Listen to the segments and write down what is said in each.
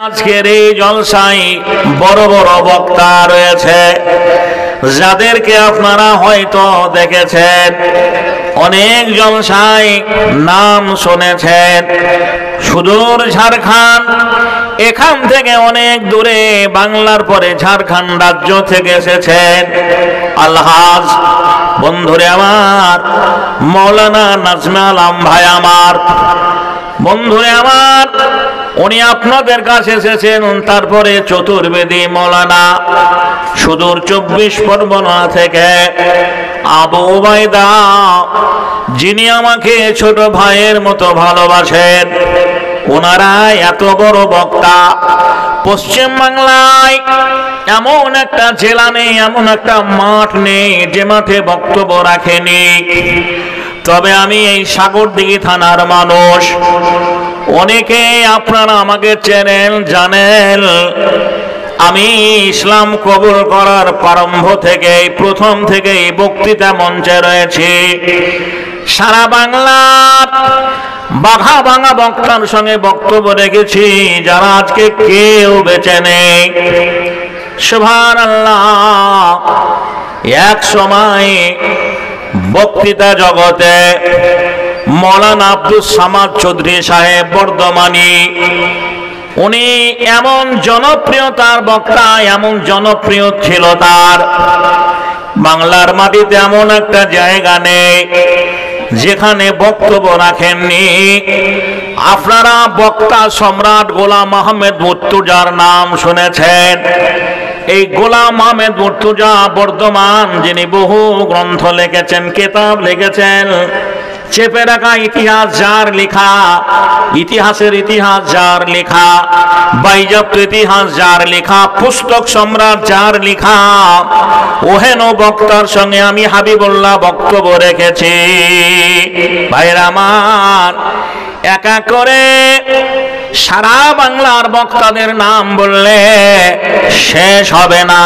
আজকের এই জলসায় বড় বড় বক্তা রয়েছে, যাদেরকে আপনারা হয়তো দেখেছেন, অনেক জলসায় নাম শুনেছেন। সুদূর ঝাড়খণ্ড, এখান থেকে অনেক দূরে বাংলার পরে ঝাড়খণ্ড রাজ্য থেকে এসেছেন আলহাজ বন্ধুরে আমার, মৌলানা নাজমে আলম ভাই আমার, বন্ধুরে আমার, উনি আপনাদের কাছে এসেছেন। তারপরে চতুর্বেদী মৌলানা সুদূর 24 পরগনা থেকে আবু ওবায়দা, যিনি আমাকে ছোট ভাইয়ের মতো ভালোবাসেন, ওনারা এত বড় বক্তা। পশ্চিম বাংলায় এমন একটা জেলা নেই, এমন একটা মাঠ নেই যে মাঠে বক্তব্য রাখেনি। তবে আমি এই সাগরদিঘি থানার মানুষ, অনেকে আপনারা আমাকে চেনেন, জানেন। আমি ইসলাম কবুল করার প্রারম্ভ থেকে, প্রথম থেকে বক্তৃতা মঞ্চে রয়েছি। সারা বাংলার বাঘা ভাঙা বক্তার সঙ্গে বক্তব্য রেখেছি, যারা আজকে কেউ বেঁচে নেই। সুবহানাল্লাহ। এক সময় বক্তৃতা জগতে মৌলানা আব্দুস সামাদ চৌধুরী সাহেব বর্ধমানী, উনি এমন জনপ্রিয়, তার বক্তা এমন জনপ্রিয় ছিল, তার বাংলার মাটিতে এমন একটা জায়গা নেই যেখানে বক্তব্য রাখেননি। আপনারা বক্তা সম্রাট গোলাম আহমেদ মুর্তজার নাম শুনেছেন। এই গোলাম আহমেদ মুর্তজা বর্ধমান, যিনি বহু গ্রন্থ লিখেছেন, কিতাব লিখেছেন, চেপে রাখা ইতিহাস যার লেখা, ইতিহাসের ইতিহাস যার লেখা, বাইজাপ্ত ইতিহাস যার লেখা, পুস্তক সম্রাট যার লেখা, ওহেন বক্তার সঙ্গে আমি হাবিবুল্লাহ বক্তব্য রেখেছি। ভাইরা আমার, একা করে সারা বাংলার বক্তাদের নাম বললে শেষ হবে না।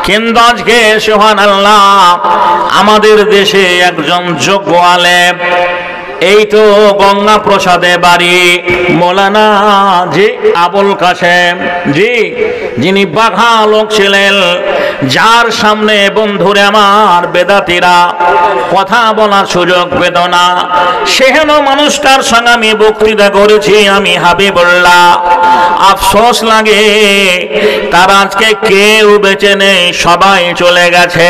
কিন্তু আজকে সুবহানাল্লাহ, আমাদের দেশে একজন যোগ্য আলেম, এই তো গঙ্গা প্রসাদে বাড়ি, মৌলানা জি আবুল কাশেম জি, যিনি বাঘা লোক ছিলেন, যার সামনে বন্ধুরে আমার বেদাতিরা কথা বলার সুযোগ পেত না। সেহেন মানুষটার সঙ্গে আমি বক্তৃতা করেছি, আমি হাবিবুল্লাহ। আফসোস লাগে, তার আজকে কেউ বেঁচে নেই, সবাই চলে গেছে।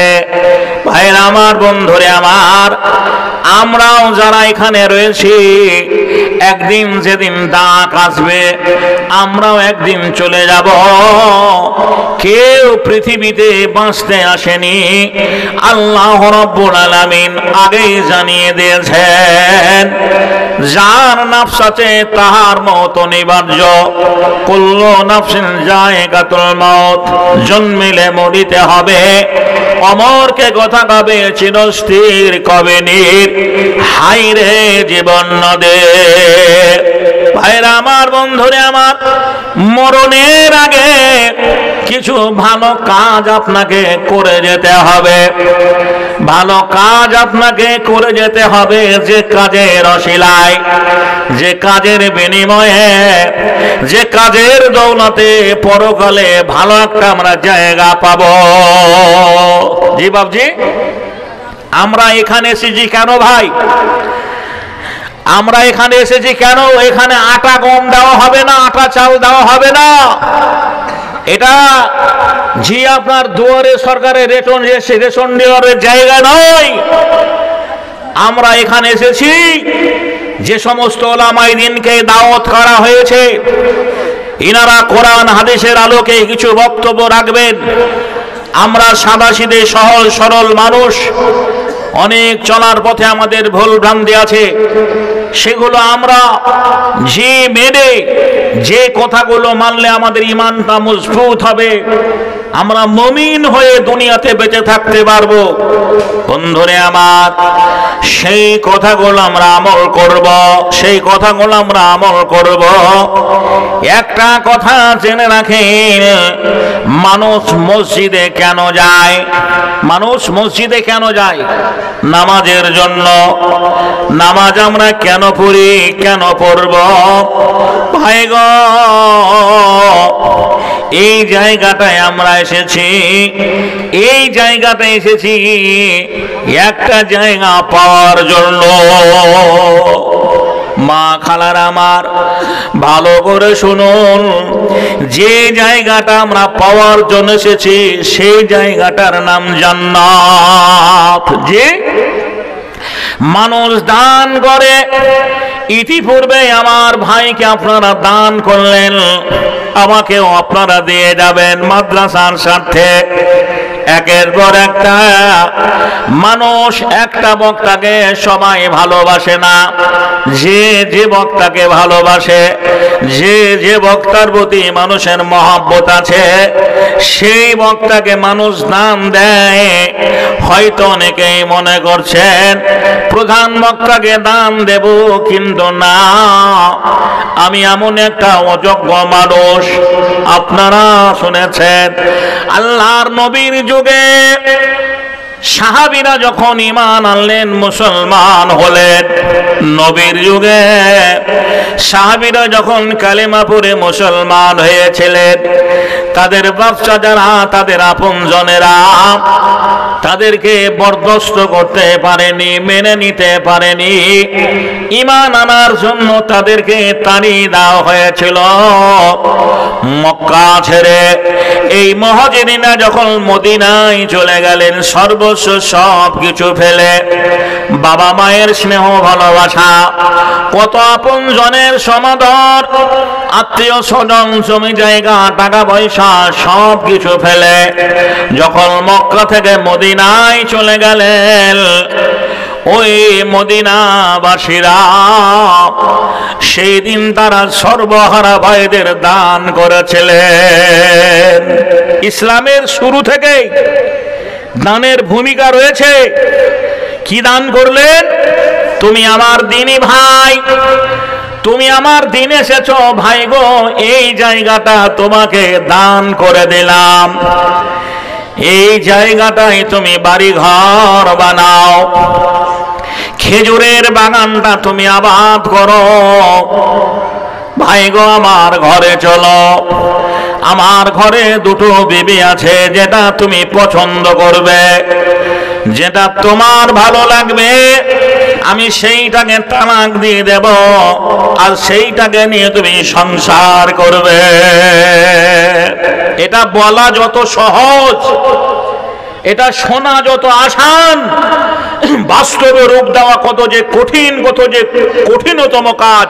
ভাইরা আমার, বন্ধুরে আমার, আমরাও যারা এখানে রয়েছি, একদিন যেদিন ডাক আসবে, আমরাও একদিন চলে যাব। কেউ পৃথিবীতে বাঁচতে আসেনি, আল্লাহ রাব্বুল আলামিন আগেই জানিয়ে দিয়েছেন, যার নাফস আছে তাহার মওত অনিবার্য। কুল্লু নাফসিন যায়িকাতুল মওত, জন্মিলে মরিতে হবে। অমরকে কথা কবে চিরস্থির, কবে নীর হাই রে জীবন নদে। ভাইরা আমার, বন্ধুরে আমার, মরণের আগে কিছু ভালো কাজ আপনাকে করে যেতে হবে, ভালো কাজ আপনাকে করে যেতে হবে। যে কাজের অশিলায়, যে কাজের বিনিময়ে, যে কাজের দৌলতে পরকালে ভালো একটা আমরা জায়গা পাবো। জি বাবজি, আমরা এখানে এসেছি কেন ভাই? আমরা এখানে এসেছি কেন? এখানে আটা গম দেওয়া হবে না, আটা চাল দেওয়া হবে না। এটা জি আপনার দুয়ারে সরকারের রেশন দেওয়ার জায়গা নয়। আমরা এখানে এসেছি, যে সমস্ত ওলামায়ে দ্বীনকে দাওয়াত করা হয়েছে, ইনারা কোরআন হাদিসের আলোকে কিছু বক্তব্য রাখবেন। আমরা সাদাসিধে সহজ সরল মানুষ, অনেক চলার পথে আমাদের ভুল ভ্রান্তি আছে, সেগুলো আমরা যে মেনে, যে কথাগুলো মানলে আমাদের ঈমানটা মজবুত হবে, আমরা মুমিন হয়ে দুনিয়াতে বেঁচে থাকতে পারবো। বন্ধুরে আমার, সেই কথাগুলো আমরা আমল করব, সেই কথাগুলো আমরা আমল করব। একটা কথা জেনে রাখেন, মানুষ মসজিদে কেন যায়? মানুষ মসজিদে কেন যায়? নামাজের জন্য। নামাজ আমরা কেন পড়ি, কেন পড়ব? ভাই গো, এই জায়গাটায় আমরা এসেছি, এই জায়গাটায় এসেছি একটা জায়গা পাওয়ার জন্য। মা খালার আমার ভালো করে শুনুন, যে জায়গাটা আমরা পাওয়ার জন্য এসেছি সেই জায়গাটার নাম জান্নাত। যে মানুষ দান করে, ইতিপূর্বে আমার ভাইকে আপনারা দান করলেন, আমাকেও আপনারা দিয়ে যাবেন মাদ্রাসার স্বার্থে। একের পর একটা মানুষ একটা বক্তাকে সবাই ভালোবাসে না। যে যে বক্তাকে ভালোবাসে, যে যে বক্তার প্রতি মানুষের মহব্বত আছে, সেই বক্তাকে মানুষ দান দেয়। হয়তো অনেকেই মনে করছেন প্রধান বক্তাকে দান দেব, কিন্তু না, আমি এমন একটা অযোগ্য মানুষ। আপনারা শুনেছেন আল্লাহর নবীর যুগে সাহাবীরা যখন ঈমান আনলেন, মুসলমান হলেন, নবীর যুগে সাহাবীরা যখন কালেমা পড়ে মুসলমান হয়েছিলেন, তাদের বাচ্চা যারা, তাদের আপনজনেরা তাদেরকে বরদাস্ত করতে পারেনি, মেনে নিতে পারেনি। ঈমান আনার জন্য তাদেরকে তাড়িয়ে দেওয়া হয়েছিল মক্কা ছেড়ে। এই মুহাজিরিনা যখন মদিনায় চলে গেলেন, সর্বস্ব সব কিছু ফেলে, বাবা মায়ের স্নেহ ভালোবাসা, কত আপন জনের সমাদর, আত্মীয় স্বজন, জমি জায়গা, টাকা পয়সা সব কিছু ফেলে যখন মক্কা থেকে মদিনায় চলে গেলেন, ওই মদিনাবাসীরা সেই দিন তারা সর্বহারা ভাইদের দান করেছিলেন। ইসলামের শুরু থেকেই দানের ভূমিকা রয়েছে। কি দান করলেন? তুমি আমার দিনী ভাই, তুমি আমার দিন এসেছো ভাই গো, এই জায়গাটা তোমাকে দান করে দিলাম, এই জায়গাটায় তুমি বাড়ি ঘর বানাও, খেজুরের বাগানটা তুমি আবাদ করো। ভাই গো, আমার ঘরে চলো, আমার ঘরে দুটো বিবি আছে, যেটা তুমি পছন্দ করবে, যেটা তোমার ভালো লাগবে, আমি সেইটাকে তালাক দিয়ে দেব, আর সেইটাকে নিয়ে তুমি সংসার করবে। এটা বলা যত সহজ, এটা শোনা যত আসান, বাস্তবে রূপ দেওয়া কত যে কঠিন, কত যে কঠিনতম কাজ।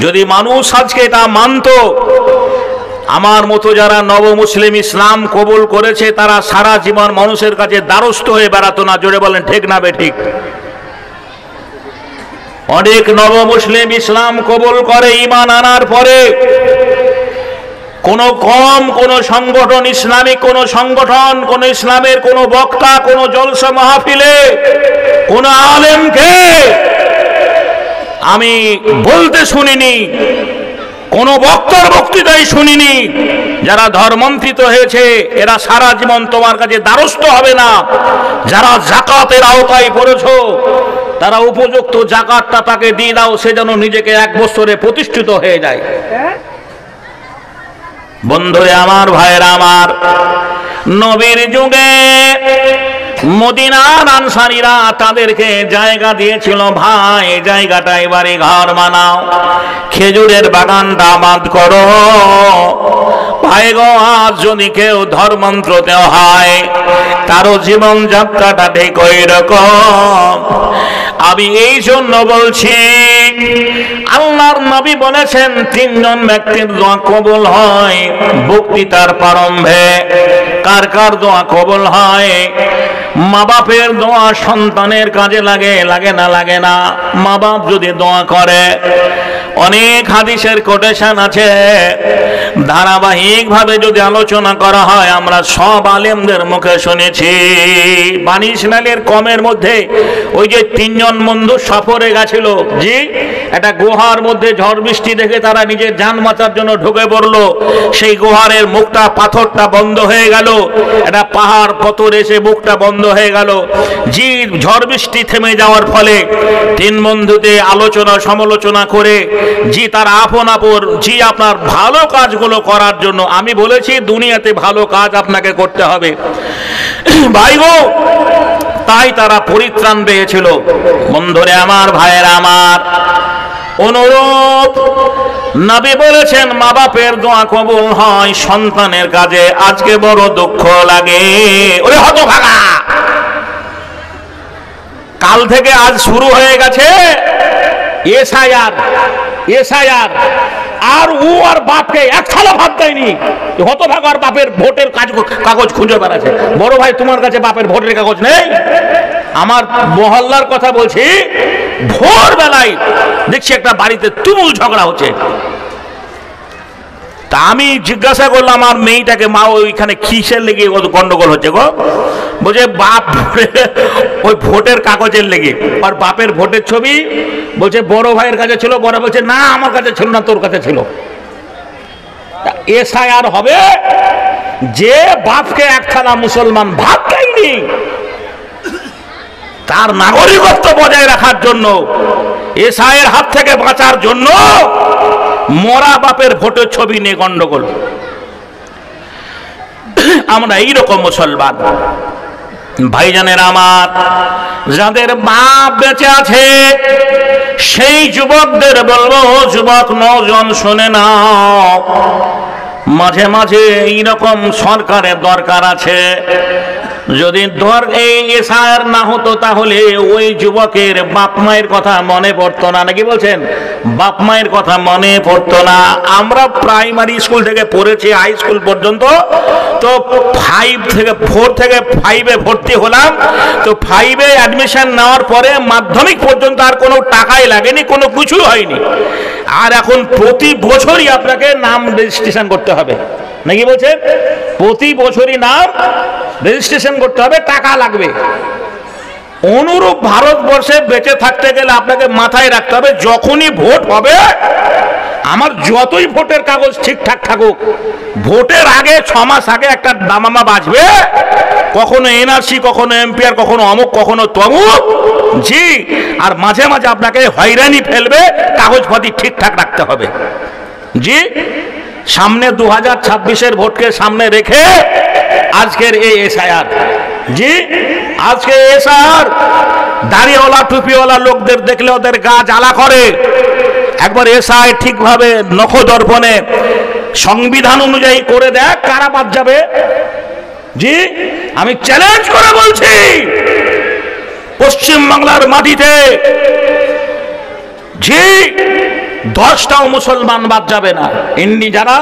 যদি মানুষ আজকে এটা মানত, আমার মতো যারা নব মুসলিম ইসলাম কবুল করেছে, তারা সারা জীবন মানুষের কাছে দ্বারস্থ হয়ে বেড়াতো না। জোরে বলেন ঠিক না বেঠিক? অনেক নব মুসলিম ইসলাম কবুল করে ঈমান আনার পরে কোন কম, কোন সংগঠন, ইসলামিক কোন সংগঠন, কোন ইসলামের কোন বক্তা, কোন জলসা মাহফিলে কোন আলেমকে আমি বলতে শুনিনি, কোন বক্তার বক্তৃতাই শুনিনি, যারা ধর্মান্তরিত হয়েছে এরা সারা জীবন তোমার কাছে দ্বারস্থ হবে না। যারা যাকাতের আওতায় পড়েছো, তারা উপযুক্ত যাকাতটা তাকে দিয়ে দাও, সে যেন নিজেকে এক বছরে প্রতিষ্ঠিত হয়ে যায়। বন্ধুরে আমার, ভাইয়েরা আমার, নবীর যুগে মদিনার আনসারীরা তাদেরকে জায়গা দিয়েছিল, ভাই জায়গাটায় বাড়ি ঘর বানাও, খেজুরের বাগানটা আবাদ করো। ভাই গো, আজ যদি কেউ ধর্মান্তরিত হয়, তারও জীবন যাত্রাটা ঠিক ওই রকম। আমি এই জন্য বলছি, আল্লাহর নবী বলেছেন তিনজন ব্যক্তির দোয়া কবুল হয় বক্তৃতার প্রারম্ভে। কার কার দোয়া কবুল হয়? মা বাপের দোয়া সন্তানের কাজে লাগে, লাগে না? লাগে না। মা বাপ যদি দোয়া করে, অনেক হাদিসের কোটেশন আছে, ধারাবাহিক ভাবে যদি আলোচনা করা হয়, আমরা সব আলেমদের মুখে শুনেছি। বানী ইসমাইলের কমের মধ্যে ওই যে তিনজন বন্ধু সফরে গেছিল, জি, একটা গুহার মধ্যে ঝড় বৃষ্টি দেখে তারা নিজের জান বাঁচার জন্য ঢুকে পড়লো। সেই গুহারের মুখটা, পাথরটা বন্ধ হয়ে গেল, একটা পাহাড় পথর এসে মুখটা বন্ধ হয়ে গেল। জি, ঝড় বৃষ্টি থেমে যাওয়ার ফলে তিন বন্ধুতে আলোচনা সমালোচনা করে জি তার আপন আপন জি আপনার ভালো কাজ কাজগুলো করার জন্য। আমি বলেছি দুনিয়াতে ভালো কাজ আপনাকে করতে হবে ভাই গো, তাই তারা পরিত্রাণ পেয়েছিল। বন্ধুরে আমার, ভাইয়েরা আমার, অনুরূপ নবী বলেছেন মা বাপের দোয়া কবুল হয় সন্তানের কাজে। আজকে বড় দুঃখ লাগে, ওরে হতভাগা, কাল থেকে আজ শুরু হয়ে গেছে এসআইআর, আর ও আর বাপকে এক থালা ভাত দেয়নি। হতভাগার বাপের ভোটের কাগজ খুঁজে বেড়াচ্ছে। বড় ভাই, তোমার কাছে বাপের ভোটের কাগজ নেই? আমার মহল্লার কথা বলছি, ভোর বেলায় দেখছি একটা বাড়িতে তুমুল ঝগড়া হচ্ছে। তা আমি জিজ্ঞাসা করলাম আমার মেয়েটাকে, মা ওইখানে কিসের লেগে গন্ডগোল হচ্ছে গো? বলছে বাপ ওই ভোটের কাগজের লেগে, আর বাপের ভোটের ছবি বলছে বড় ভাইয়ের কাছে ছিল, বড় বলছে না আমার কাছে ছিল না, তোর কাছে ছিল। এসআইআর হবে, যে বাপকে এক থালা মুসলমান ভাত দেয়নি তার নাগরিকত্ব বজায় রাখার জন্য, এসআইয়ের হাত থেকে বাঁচার জন্য মরা বাপের ভোটের ছবি নিয়ে গন্ডগোল। আমরা এইরকম মুসলমান ভাইজানের আমার, যাদের বাপ বেঁচে আছে সেই যুবকদের বলবো, যুবক নওজোয়ান শুনে নাও, মাঝে মাঝে এইরকম সরকারের দরকার আছে। যদি এই এসআইআর না হতো তাহলে ওই যুবকের বাপ মায়ের কথা মনে পড়তো না, নাকি বলছেন? বাপ মায়ের কথা মনে পড়তো না। আমরা প্রাইমারি স্কুল থেকে পড়েছি হাই স্কুল পর্যন্ত, তো 4 থেকে 5-এ ভর্তি হলাম। তো 5-এ অ্যাডমিশন নেওয়ার পরে মাধ্যমিক পর্যন্ত আর কোনো টাকাই লাগেনি, কোনো কিছু হয়নি। আর এখন প্রতি বছরই আপনাকে নাম রেজিস্ট্রেশন করতে হবে, নাকি বলছেন? প্রতি বছরই নাম রেজিস্ট্রেশন করতে হবে, টাকা লাগবে। অনুরূপ ভারতবর্ষে বেঁচে থাকতে গেলে আপনাকে মাথায় রাখতে হবে, যখনই ভোট হবে, আমার যতই ভোটের কাগজ ঠিকঠাক থাকুক, ভোটের আগে 6 মাস আগে একটা দামামা বাজবে, কখনো এনআরসি, কখনো এমপিআর, কখনো অমুক, কখনো তমুক, জি। আর মাঝে মাঝে আপনাকে হয়রানি ফেলবে, কাগজপাতি ঠিকঠাক রাখতে হবে, জি। সামনে 2026-এর ভোটকে সামনে রেখে আজকের এই এসআইআর, জি। আজকে এসআইআর দাড়িওয়ালা টুপিওয়ালা লোকদের দেখলে ওদের গা জ্বালা করে। একবার এসআই ঠিকভাবে নখদর্পণে সংবিধান অনুযায়ী করে দেখ, কারা বাদ যাবে, জি। আমি চ্যালেঞ্জ করে বলছি, পশ্চিম বাংলার মাটিতে জি 10টাও মুসলমান বাদ যাবে না। যারা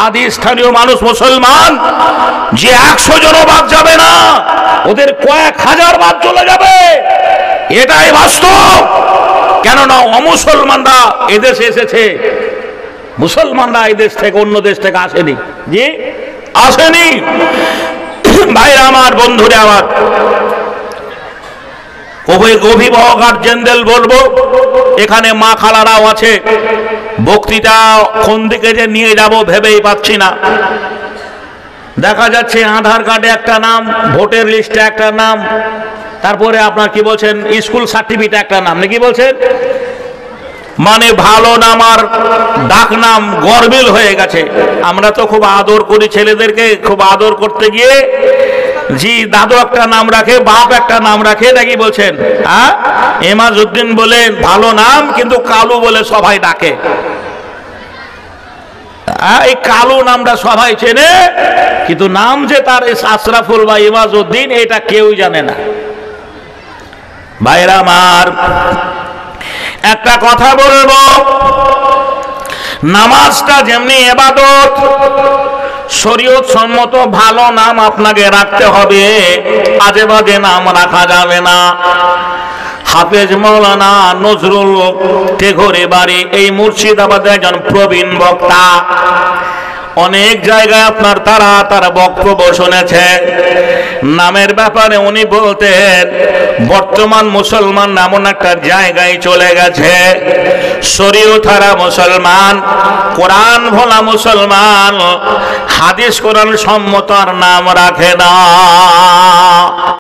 আদি স্থানীয় মানুষ মুসলমান, যে 100 জনও বাদ যাবে না, ওদের কয়েক হাজার বাদ চলে যাবে, এটাই বাস্তব। কেননা অমুসলমানরা এদেশে এসেছে, মুসলমানরা এদেশ থেকে অন্য দেশ থেকে আসেনি, জি আসেনি। ভাইরা আমার, বন্ধুরা আমার, অভিভাবক গার্জেনদের বলবো, এখানে মা খালারাও আছে, বক্তৃতা কোন দিকে যে নিয়ে যাব ভেবেই পাচ্ছি না। দেখা যাচ্ছে আধার কার্ডে একটা নাম, ভোটার লিস্টে একটা নাম, তারপরে আপনার কি বলছেন স্কুল সার্টিফিকেট একটা নাম, নাকি বলছেন? মানে ভালো নাম আর ডাক নাম গরমিল হয়ে গেছে। আমরা তো খুব আদর করি ছেলেদেরকে, খুব আদর করতে গিয়ে জি দাদু একটা নাম রাখে, বাপ একটা নাম রাখে, নাকি বলছেন? হ্যাঁ, এমাজউদ্দিন বলে ভালো নাম, কিন্তু কালু বলে সবাই ডাকে। এই কালু নামটা সবাই চেনে, কিন্তু নাম যে তার আশরাফুল বা এমাজউদ্দিন এটা কেউ জানে না। ভাইরা আমার, একটা কথা বলবো, নামাজটা যেমনি ইবাদত, শরীয়ত সম্মত ভালো নাম আপনাকে রাখতে হবে, আজে বাজে নাম রাখা যাবে না। হাফেজ মাওলানা নজরুল টেঘরে বাড়ি, এই মুর্শিদাবাদের একজন প্রবীণ বক্তা, অনেক জায়গায় আপনার তারা বক্তব্য শুনেছে। নামের ব্যাপারে উনি বলতেন, বর্তমান মুসলমান এমন একটা জায়গায় চলে গেছে, শরীয়ত হারা মুসলমান, কোরআন ভোলা মুসলমান, হাদিস কোরআন সম্মত আর নাম রাখে না।